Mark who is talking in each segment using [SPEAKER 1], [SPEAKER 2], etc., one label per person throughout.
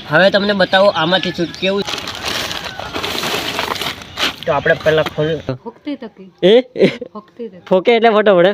[SPEAKER 1] હવે તમને બતાવો આમાંથી શૂટ કેવું તો આપણે પહેલા ખોલ ફોકે એટલે ફોટો પડે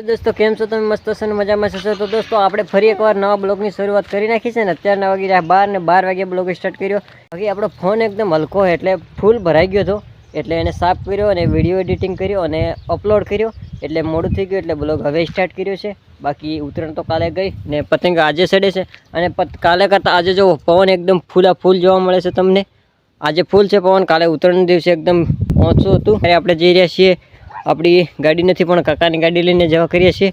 [SPEAKER 1] દોસ્તો કેમ છો તમે મસ્ત છો ને મજામાં છો તો દોસ્તો આપણે ફરી એકવાર નવા બ્લોગની શરૂઆત કરી નાખી છે ને અત્યારના વાગી રહ્યા 12 ને 12 વાગે બ્લોગ સ્ટાર્ટ કર્યો બાકી આપણો ફોન એકદમ હલકો એટલે ફૂલ ભરાઈ ગયો હતો એટલે એને સાફ કર્યો અને વિડીયો એડિટિંગ કર્યો અને અપલોડ કર્યો એટલે મોડું થઈ ગયું એટલે બ્લોગ હવે સ્ટાર્ટ કર્યો છે બાકી ઉત્તરાયણ તો કાલે ગઈ ને પતંગ આજે ચડે છે અને કાલે કરતાં આજે જો પવન એકદમ ફૂલ જોવા મળે છે તમને આજે ફૂલ છે પવન કાલે ઉત્તરાયણ દિવસે એકદમ ઓછું હતું ત્યારે આપણે જઈ રહ્યા છીએ આપણી ગાડી નથી પણ કાકાની ગાડી લઈને જવા કરીએ છીએ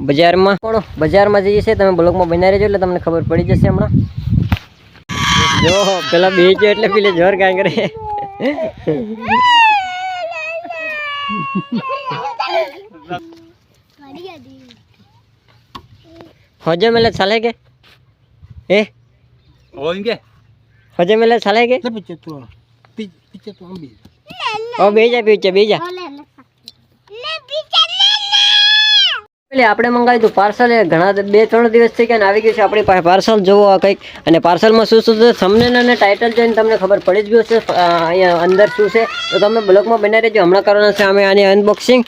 [SPEAKER 1] બજારમાં જઈએ છીએ તમે બ્લોગમાં બનાવી રહેજો એટલે તમને ખબર પડી જશે હમણાં જો પેલા બે છે એટલે પેલે જોર કાંઈ કરે હજે મેલે ચાલે કે એ હજે મેલે ચાલે કે ઓ બેજા આપણે મંગાવ્યું હતું પાર્સલ ઘણા 2-3 દિવસ થઈ ગયા ને આવી ગયું છે આપણી પાસે પાર્સલ જોવો કંઈક અને પાર્સલમાં શું છે થંબનેલ અને ટાઇટલ જોઈને તમને ખબર પડી જ ગયું છે અહીંયા અંદર શું છે તો તમે બ્લોગમાં બનાવી રહેજો હમણાં કરવાના છે અમે આની અનબોક્સિંગ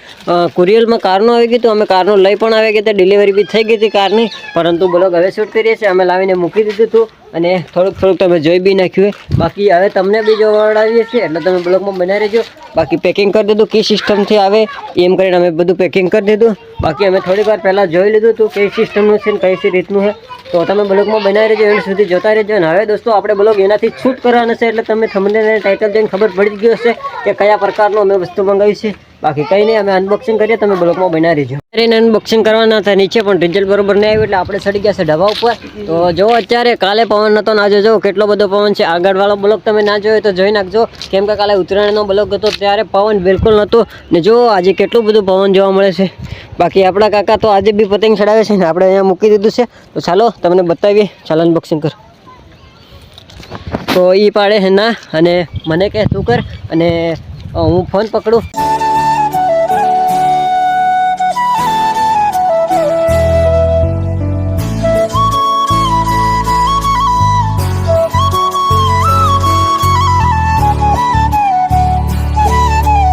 [SPEAKER 1] કુરિયરમાં કારનું આવી ગયું હતું અમે કારનું લઈ પણ આવી ગયા ડિલિવરી બી થઈ ગઈ હતી કારની પરંતુ બ્લોગ હવે શૂટ કરીએ છીએ અમે લાવીને મૂકી દીધું હતું અને થોડુંક તમે જોઈ બી નાખ્યું બાકી હવે તમને બી જોવડાવીએ છીએ એટલે તમે બ્લોગમાં બનાવી રહેજો બાકી પેકિંગ કરી દીધું કઈ સિસ્ટમથી આવે એમ કરીને અમે બધું પેકિંગ કરી દીધું બાકી અમે થોડીક વાર પહેલાં જોઈ લીધું હતું કઈ સિસ્ટમનું છે ને કઈ રીતનું છે તો તમે બ્લોગમાં બનાવી રહેજો એન્ડ સુધી જોતા રહેજો અને હવે દોસ્તો આપણે બ્લોગ એનાથી શૂટ કરવાના છે એટલે તમે થંબનેલ અને ટાઇટલ જોઈને ખબર પડી ગયો હશે કે કયા પ્રકારનો અમે વસ્તુ મંગાવી છે બાકી કંઈ નહીં અમે અનબોક્સિંગ કરીએ તમે બ્લોગમાં બનાવી રહેજો એને અનબોક્સિંગ કરવાના હતા નીચે પણ રિઝલ્ટ બરોબર નહીં આવ્યું એટલે આપણે ચડી ગયા છે ઢાબા ઉપર તો જો અત્યારે કાલે પવન નહોતો ને આજે જો કેટલો બધો પવન છે આગળવાળો બ્લોગ તમે ના જોયો તો જોઈ નાખજો કેમ કે કાલે ઉત્તરાયણનો બ્લોગ હતો ત્યારે પવન બિલકુલ નહોતો ને જો આજે કેટલું બધું પવન જોવા મળે છે બાકી આપણા કાકા તો આજે બી પતંગ ચડાવે છે ને આપણે અહીંયા મૂકી દીધું છે તો ચાલો તમને બતાવીએ ચાલો અનબોક્સિંગ કર તો એ પાડે છે ના અને મને કહે તું કર અને હું ફોન પકડું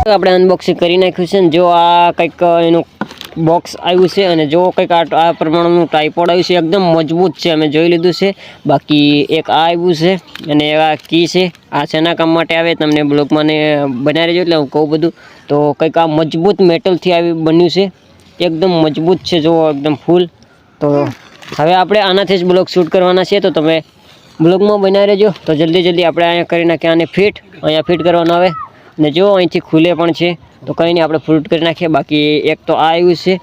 [SPEAKER 1] આપણે અનબોક્સિંગ કરી નાખ્યું છે ને જો આ કંઈક એનું બોક્સ આવ્યું છે અને જો કંઈક આ પ્રમાણનું ટ્રાયપોડ આવ્યું છે એકદમ મજબૂત છે અમે જોઈ લીધું છે બાકી એક આ આવ્યું છે અને આ કી છે આ શેના કામ માટે આવે તમને બ્લોગમાં બનાવી રહેજો એટલે હું કહું બધું તો કંઈક આ મજબૂત મેટલથી બન્યું છે એકદમ મજબૂત છે જો એકદમ ફૂલ તો હવે આપણે આનાથી જ બ્લોગ શૂટ કરવાના છે તો તમે બ્લોગમાં બનાવી રહેજો તો જલ્દી આપણે અહીંયા કરી નાખીએ આને અહીંયા ફિટ કરવાનો આવે ને જો અહીંથી ખુલે પણ છે તો કંઈ નહીં આપણે ફ્રૂટ કરી નાખીએ બાકી એક તો આ આવ્યું છે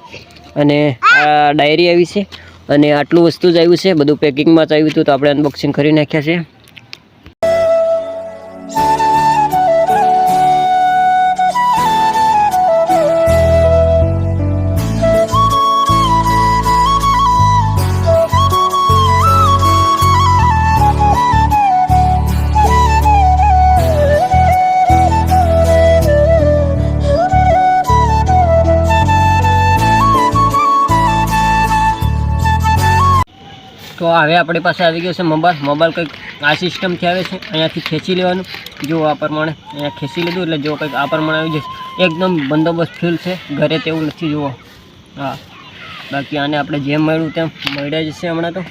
[SPEAKER 1] અને આ ડાયરી આવી છે અને આટલું વસ્તુ જ આવ્યું છે બધું પેકિંગમાં જ આવ્યું હતું તો આપણે અનબોક્સિંગ કરી નાખ્યા છે તો હવે આપણી પાસે આવી ગયો છે મોબાઈલ કંઈક આ સિસ્ટમથી આવે છે અહીંયાથી ખેંચી લેવાનું જો આ પ્રમાણે અહીંયા ખેંચી લીધું એટલે જો કંઈક આ પ્રમાણે આવી જશે એકદમ બંદોબસ્ત ફીલ છે ઘરે તેવું નથી જુઓ હા બાકી આને આપણે જેમ મળ્યું તેમ મળ્યા જશે હમણાં તો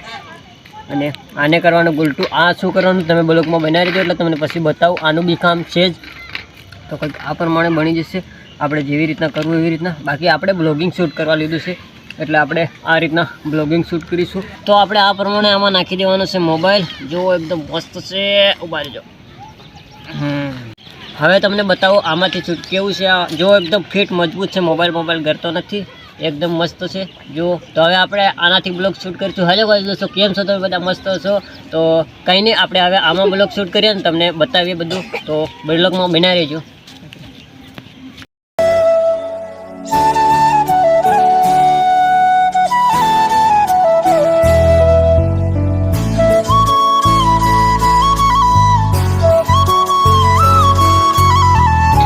[SPEAKER 1] અને આને કરવાનું ઉલટું આ શું કરવાનું તમે બ્લોગમાં બનાવી દેજો એટલે તમને પછી બતાવું આનું બી કામ છે જ તો કંઈક આ પ્રમાણે બની જશે આપણે જેવી રીતના કરવું એવી રીતના બાકી આપણે બ્લોગિંગ શૂટ કરવા લીધું છે એટલે આપણે આ રીતના બ્લોગિંગ શૂટ કરીશું તો આપણે આ પ્રમાણે આમાં નાખી દેવાનો છે મોબાઈલ જો એકદમ મસ્ત છે ઉભા રહેજો હવે તમને બતાવો આમાંથી શૂટ કેવું છે આ જો એકદમ ફિટ મજબૂત છે મોબાઈલ કરતો નથી એકદમ મસ્ત છે જો તો હવે આપણે આનાથી બ્લોગ શૂટ કરીશું હેલો ગાઈસ દોસ્તો કેમ છો તમે બધા મસ્ત છો તો કંઈ નહીં આપણે હવે આમાં બ્લોગ શૂટ કરીએ ને તમને બતાવીએ બધું તો બ્લોગમાં બનાવી રહેજો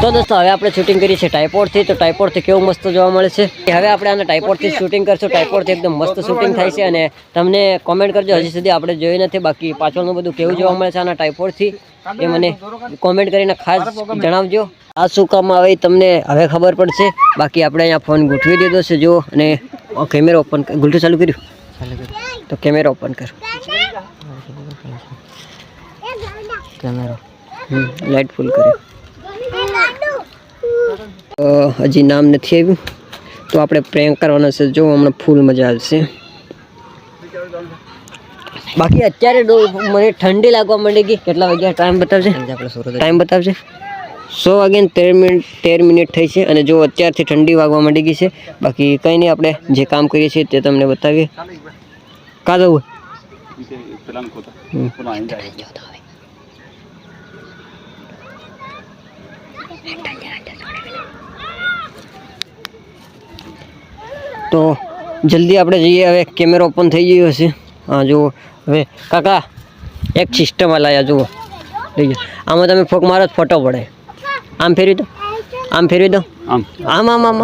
[SPEAKER 1] તો દોસ્તો હવે આપણે શૂટિંગ કરી છે ટાઇપોડથી. તો ટાઇપોડથી કેવું મસ્ત જોવા મળે છે. હવે આપણે આના ટાઇપોડથી શૂટિંગ કરશું. ટાઇપોડથી એકદમ મસ્ત શૂટિંગ થાય છે અને તમને કોમેન્ટ કરજો. હજી સુધી આપણે જોઈ નથી, બાકી પાછળનું બધું કેવું જોવા મળે છે આના ટાઇપોડથી એ મને કોમેન્ટ કરીને ખાસ જણાવજો. આ શું કામ આવે તમને હવે ખબર પડશે. બાકી આપણે અહીંયા ફોન ગોઠવી દીધો છે જો, અને કેમેરા ઓપન ગુલટું ચાલુ કર્યું. તો કેમેરા ઓપન કર. કેમેરા લાઇટ ફૂલ કર્યો. હજી નામ નથી આવ્યું તો આપણે પ્રેન્ક કરવાના છે જો. હમણાં ફૂલ મજા આવશે. બાકી અત્યારે મને ઠંડી લાગવા માંડી ગઈ. કેટલા વાગ્યા ટાઈમ બતાવશે? ટાઈમ બતાવશે 100 વાગ્યા 13 મિનિટ થઈ છે અને જો અત્યારથી ઠંડી વાગવા માંડી ગઈ છે. બાકી કંઈ નહીં, આપણે જે કામ કરીએ છીએ તે તમને બતાવીએ. કાં જવું? તો જલ્દી આપણે જઈએ. હવે કેમેરો ઓપન થઈ ગયો હશે. હા જુઓ. હવે કાકા એક સિસ્ટમ લાયા જુઓ. આમાં તમે ફોક મારો ફોટો પડે. આમ ફેરવી દો, આમ ફેરવી દો, આમ આમ આમ આમ.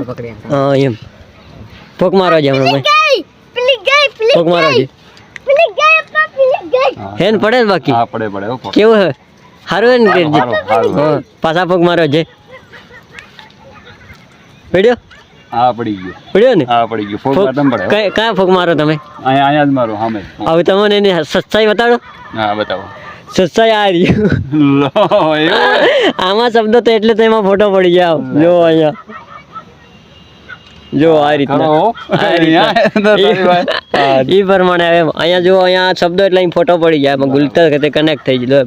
[SPEAKER 1] હા એમ ફોક મારો છે હમણાં ભાઈ. ફોક મારો છે. હેન પડે બાકી કેવું હે? સારું હે ને? હા પાછા ફોક મારો છે. પડ્યો?
[SPEAKER 2] હા પડી ગયો.
[SPEAKER 1] પડ્યો ને?
[SPEAKER 2] હા પડી ગયો. ફોક બટન પડે.
[SPEAKER 1] કયા ફોક મારો તમે?
[SPEAKER 2] અહીંયા જ મારો સામે.
[SPEAKER 1] હવે તમને એની સચ્ચાઈ બતાડો.
[SPEAKER 2] હા બતાવો.
[SPEAKER 1] સચ્ચાઈ આ રહ્યું. આમાં શબ્દ તો એટલે તો એમાં ફોટો પડી ગયા. જો અહીંયા જો આ રીતના ઈ પ્રમાણે આવે. અહીંયા જો અહીંયા શબ્દો એટલે અહીં ફોટો પડી જાય. એમાં ગુલતર ખાતે કનેક્ટ થઈ ગયો.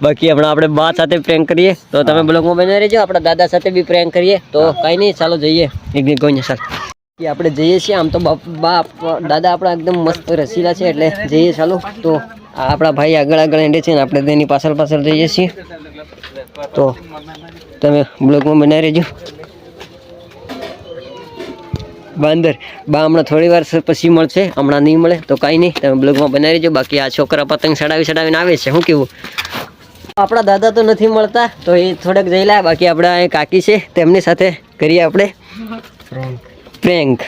[SPEAKER 1] બાકી હમણાં આપણે બા સાથે પ્રેન્ક કરીએ તો તમે બ્લોગમાં બની રહેજો. આપણા દાદા સાથે બી પ્રેન્ક કરીએ તો કાંઈ નહીં. ચાલો જઈએ એક કોઈ સર. આપણે જઈએ છીએ. આમ તો દાદા આપણા એકદમ મસ્ત રસીલા છે એટલે જઈએ. ચાલો તો આપણા ભાઈ આગળ એંડે છે ને આપણે તેની પાછળ જઈએ છીએ. તો તમે બ્લોગમાં બનાવી રહેજો. બાંદર બા હમણાં થોડી વાર પછી મળશે. હમણાં નહીં મળે તો કાંઈ નહીં, તમે બ્લોગમાં બનાવી રહેજો. બાકી આ છોકરા પતંગ ચડાવીને આવે છે. શું કેવું? આપણા દાદા તો નથી મળતા તો એ થોડાક જઈ લે. બાકી આપણા અહીં કાકી છે તેમની સાથે કરીએ આપણે પ્રેન્ક.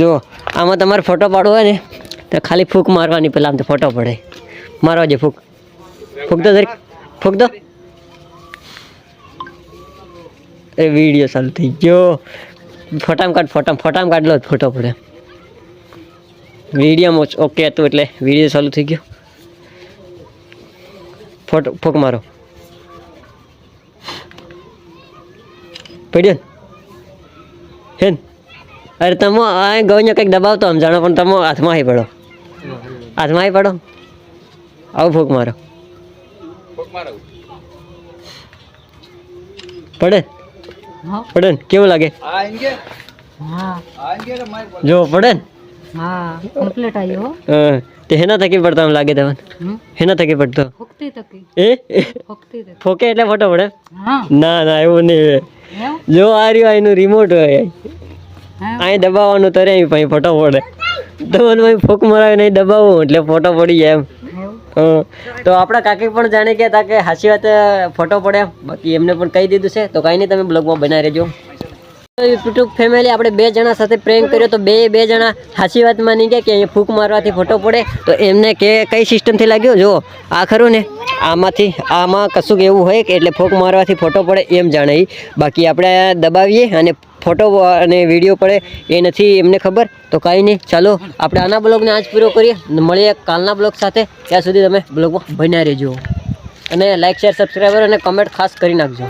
[SPEAKER 1] જો આમાં તમારે ફોટો પાડવો હોય ને તો ખાલી ફૂંક મારવાની. પહેલાં આમ તો ફોટો પડે. મારવા જે ફૂંક દો જરીક ફૂંક દો. અરે વિડીયો ચાલુ થઈ ગયો. ફોટામાં કાઢ લો ફોટો પડે. વિડીયોમાં ઓકે હતું એટલે વિડીયો ચાલુ થઈ ગયો. ફૂંક મારો. પડ્યો હેન? અરે તમે આ ગૌને કંઈક દબાવતો આમ જાણો પણ તમે હાથમાં પડો. હાથમાં પડો. આવું ફૂંક મારો. પડે પડે ને? કેવું લાગે? જો પડે ને? તે હેના થકી પડતો એમ લાગે તમને? હેના થકી પડતો? ફોકે એટલે ફોટો પડે? ના ના એવું નહીં. જો આ રહ્યું એનું રિમોટ હોય. અહીં દબાવવાનું તરે અહીં ફોટો પડે. તમને ફોક મરાવે નહીં દબાવવું એટલે ફોટો પડી જાય એમ. તો આપણા કાકી પણ જાણી ગયા હતા કે હાચી વાત ફોટો પડે. બાકી એમને પણ કહી દીધું છે તો કાંઈ નહીં, તમે બ્લોગમાં બનાવી રહેજો. યુટ્યુબ ફેમિલી આપણે 2 જણા સાથે પ્રેન્ક કર્યો તો બે જણા હાચી વાત માની ગયા કે અહીંયા ફૂંક મારવાથી ફોટો પડે. તો એમને કે કઈ સિસ્ટમથી લાગ્યો? જો આ ખરું ને, આમાં કશું એવું હોય કે એટલે ફૂંક મારવાથી ફોટો પડે એમ જાણે. બાકી આપણે દબાવીએ અને ફોટો અને વિડીયો પડે એ નથી એમને ખબર. તો કાંઈ નહીં, ચાલો આપણે આના બ્લોગને આજ પૂરો કરીએ. મળીએ કાલના બ્લોગ સાથે. ત્યાં સુધી તમે બ્લોગમાં બન્યા રહેજો અને લાઇક શેર સબસ્ક્રાઈબર અને કમેન્ટ ખાસ કરી નાખજો.